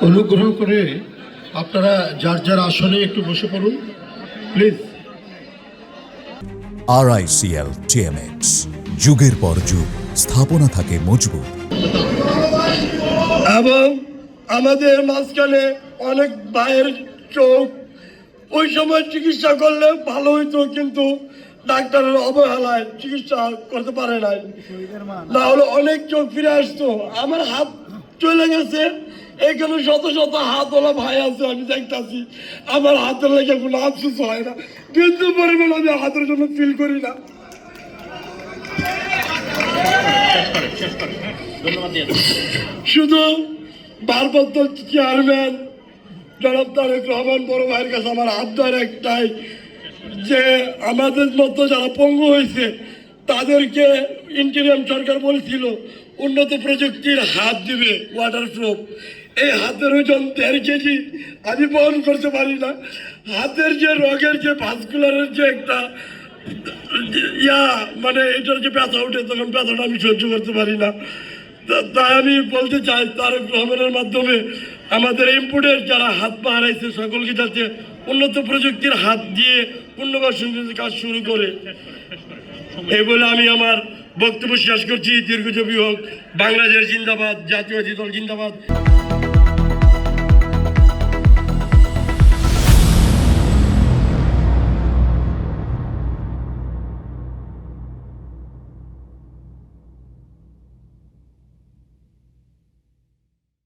অনুগ্রহ করে আপনারা যার যার আসনে একটু বসে পড়ুন প্লিজ। RICL TMX, যুগের পর যুগ স্থাপনা থাকে মজবুত। এবং আমাদের মাঝখানে অনেক ভাইয়ের চোখ ওই সময় চিকিৎসা করলে ভালো হইতো, কিন্তু ডাক্তারের অবহেলায় চিকিৎসা করতে পারে নাই, না হলে অনেক চোখ ফিরে আসতো। আমার হাত চলে গেছে, এখানে শত শত হাতওয়ালা ভাই আছে, আমি দেখতেছি আমার হাতের লেগে কোনো আফসোস হয় না, কিন্তু পরিমাণ আমি হাতের জন্য ফিল করি না। শুধু ভারপ্রাপ্ত চেয়ারম্যান জনাব তারেক রহমান বড় ভাইয়ের কাছে আমার আবদার একটাই, যে আমাদের মতো যারা পঙ্গু হয়েছে তাদেরকে ইন্টারিয়াম সরকার বলেছিল উন্নত প্রযুক্তির হাত দিবে, ওয়াটারপ্রুফ। এই হাতের ওজন 1.5 কেজি, আমি বহন করতে পারি না। হাতের যে রোগের যে ভাস্কুলারের যে একটা মানে এটার যে ব্যথা ওঠে, তখন ব্যথাটা আমি সহ্য করতে পারি না। তাই আমি বলতে চাই তারেক রহমানের মাধ্যমে আমাদের ইম্পোর্টের যারা হাত পা হারাইছে সকলকে যাতে উন্নত প্রযুক্তির হাত দিয়ে পুনর্বাসনের কাজ শুরু করে, এই বলে আমি আমার বক্তব্য শেষ করছি। দীর্ঘজীবী হোক বাংলাদেশ জিন্দাবাদ, জাতীয়বাদী দল জিন্দাবাদ।